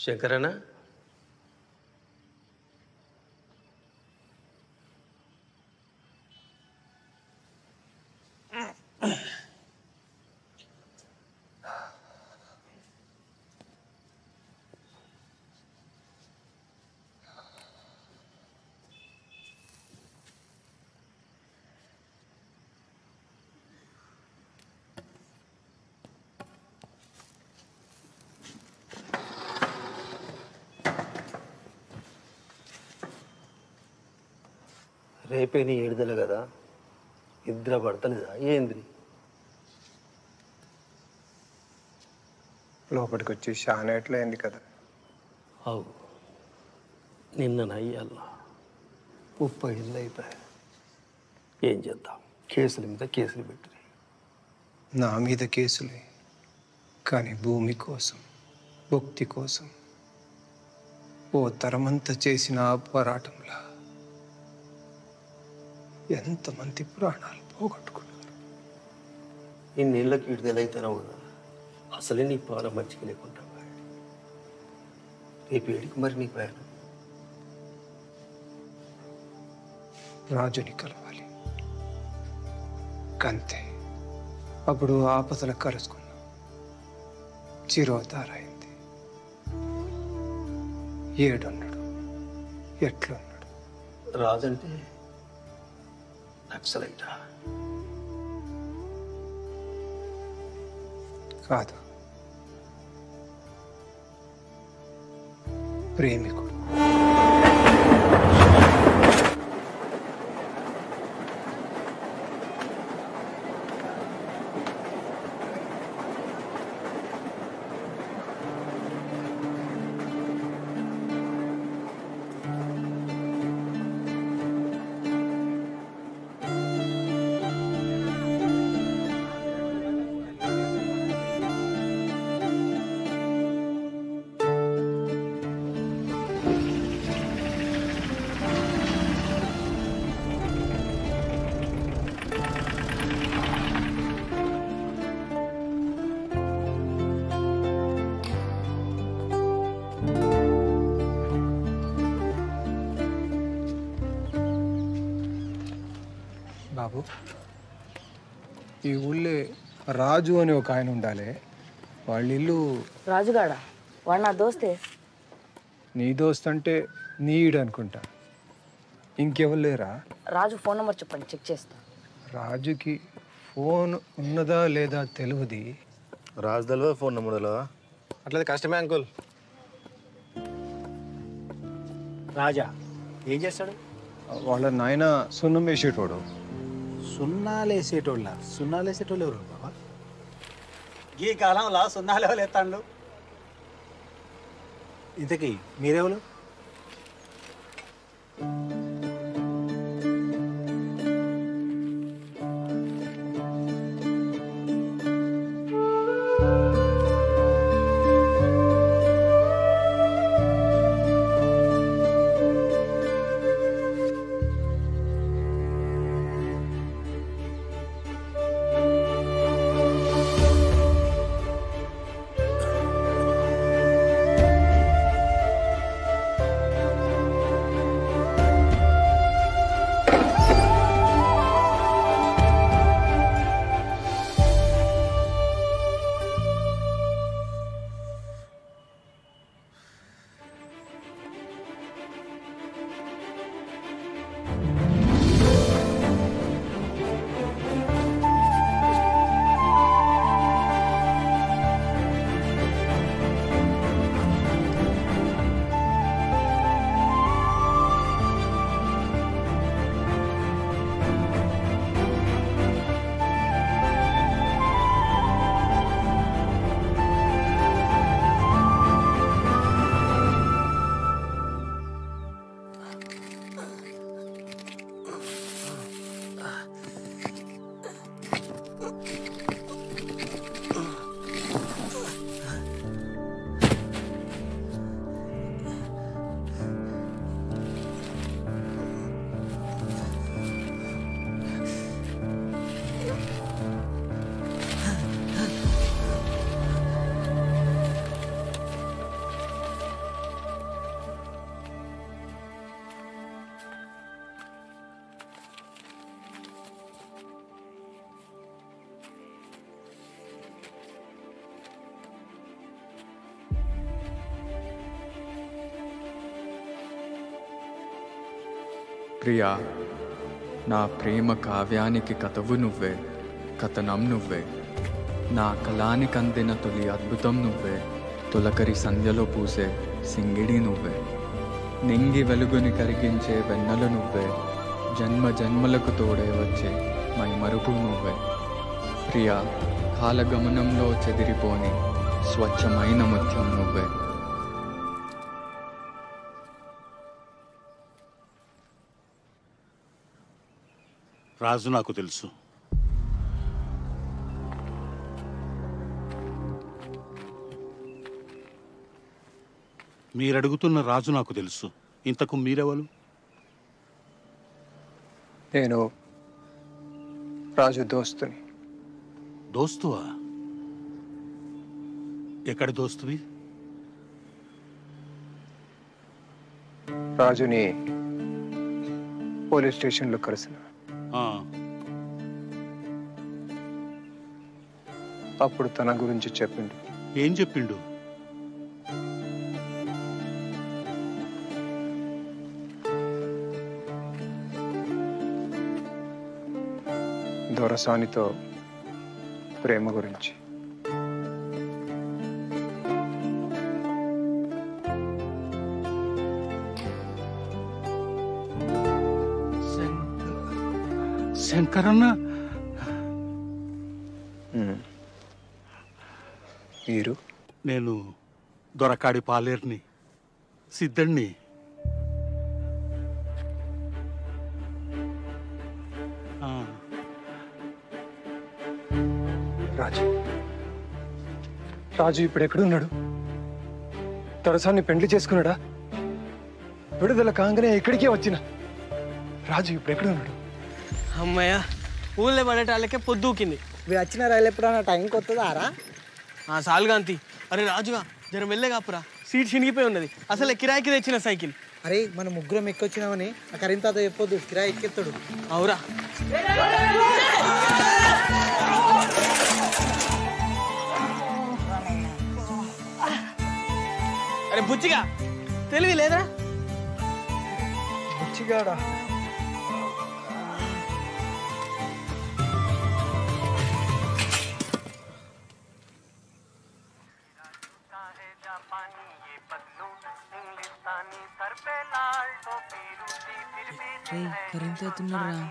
శంకరన్న రేపే నీ ఏడుదల కదా ఇద్దరు పడతలేదా ఏంది లోపలికి వచ్చి షానేట్లో అయింది కదా. అవు నిన్న నయ్యాల 30 ఏళ్ళు అయిపోయాయి. ఏం చేద్దాం, కేసుల మీద కేసులు పెట్టి నా మీద కేసులే, కానీ భూమి కోసం, భక్తి కోసం ఓ తరమంతా చేసిన ఆ పోరాటంలా ఎంతమంది ప్రాణాలు పోగొట్టుకున్నారు. ఇన్నేళ్ళకి విడుదలైతున్నావు కదా, అసలే నీ పాల మంచిగా లేకుండా రేపు ఏడికి మరి నీ ప్రయాణం? రాజుని కలవాలి కంతే. అప్పుడు ఆపదలు కలుసుకున్నాం. చిరోతారైంది. ఏడున్నాడు, ఎట్లున్నాడు? రాజంటే నక్సలైటా? కాదు, ప్రేమికుడు. బాబు, ఈ ఊళ్ళో రాజు అని ఒక ఆయన ఉండాలి. వాళ్ళ ఇల్లు. రాజుగాడా? వాడు నా దోస్తే. నీ దోస్త్ అంటే నీడు అనుకుంటా. ఇంకెవరు లేరా? రాజు ఫోన్ నెంబర్ చెప్పండి, చెక్ చేస్తా. రాజుకి ఫోన్ ఉన్నదా లేదా తెలియదు. రాజు తెలియదు, ఫోన్ నెంబర్ తెలియదా? అట్లది కష్టమే అంకుల్. రాజా ఏం చేస్తాడు? వాళ్ళ నాయన సున్నం వేసేటోడు. సున్నాలేసేటోళ్ళ? సున్నాలేసేటోళ్ళు ఎవరు బాబా? ఈ కాలంలో సున్నాలు ఎవరు ఎత్తాండు? ఇంతకీ మీరెవరు? ప్రియా, నా ప్రేమ కావ్యానికి కథవు నువ్వే, కథనం నువ్వే. నా కళానికి అందిన తొలి అద్భుతం నువ్వే, తొలకరి సంధ్యలో పూసే సింగిడి నువ్వే. నింగి వెలుగుని కరిగించే వెన్నెల నువ్వే, జన్మ జన్మలకు తోడే వచ్చే మైమరుపు నువ్వే. ప్రియా, కాలగమనంలో చెదిరిపోని స్వచ్ఛమైన ముత్యం నువ్వే. రాజు నాకు తెలుసు. మీరడుగుతున్న రాజు నాకు తెలుసు. ఇంతకు మీరెవరు? నేను రాజు దోస్తుని. దోస్తువా? ఎక్కడి దోస్తువి? రాజుని పోలీస్ స్టేషన్లో కలిసిన. అప్పుడు తన గురించి చెప్పిండు. ఏం చెప్పిండు? దొరసానితో ప్రేమ గురించి. శంకరన్న, మీరు? నేను దొరకాడి పాలేరుని, సిద్ధుణ్ణి. రాజు రాజు ఇప్పుడు ఎక్కడున్నాడు? దొరసాన్ని పెండ్లి చేసుకున్నాడా? విడుదల కాగానే ఇక్కడికే వచ్చిన రాజు ఇప్పుడు ఎక్కడున్నాడు? అమ్మయ్య, ఊళ్ళో పడేటాళ్ళకే పొద్దుకింది. మీరు వచ్చిన రైలు ఎప్పుడన్నా టైంకి వస్తుందా రా? సాల్గాంతి. అరే రాజుగా, జర వెళ్ళేగాపురా, సీట్ చినిగిపోయి ఉన్నది. అసలే కిరాయికి తెచ్చిన సైకిల్. అరే మన ముగ్గురం ఎక్కొచ్చినామని ఆ కరీంతాతో చెప్పొద్దు, కిరాయి ఎక్కెత్తాడు. అవురా? అరే బుచ్చిగా, తెలివి లేదా? బుచ్చిగాడా? కరెంట్ అవుతున్నారా?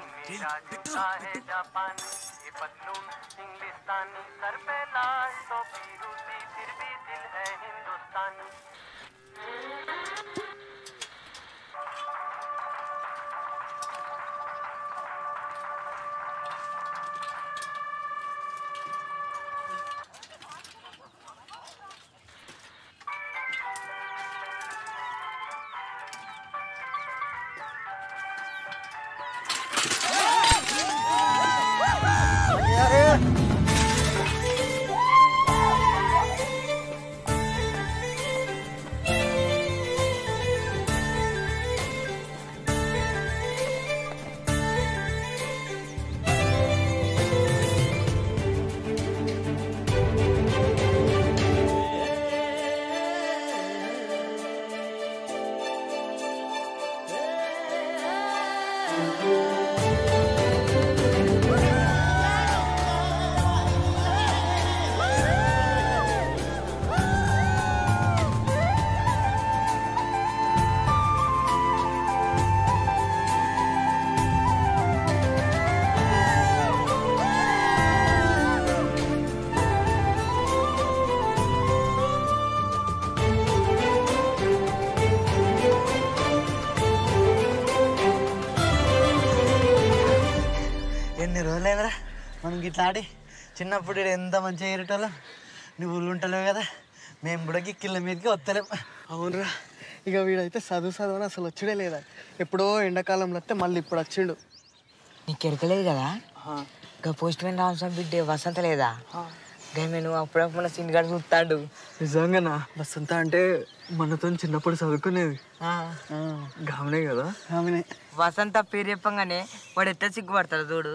ఎన్ని రోజులైనరా మనం గిట్లా ఆడి? చిన్నప్పుడు ఎంత మంచిగా ఏరేటోళ్ళం. నువ్వు ఊళ్ళు ఉంటలేవు కదా, మేము కూడా గిక్కిళ్ళ మీదకి వస్తలేం. అవునరా, ఇక వీడైతే చదువు అసలు వచ్చాడే లేదా. ఎప్పుడో ఎండాకాలంలో వస్తే మళ్ళీ ఇప్పుడు వచ్చిండు. నీకు ఎరకలేదు కదా, ఇంకా పోస్ట్ మ్యాన్ రామస్వామి బిడ్డే వసంత లేదా? నేను అప్పుడప్పుడు సినిగాడు చూస్తాడు. నిజంగానా? వసంత అంటే మనతో చిన్నప్పుడు చదువుకునేది. గామనే కదా? వసంత పేరు చెప్పంగానే వాడు ఎత్త సిగ్గుపడతాడు చూడు.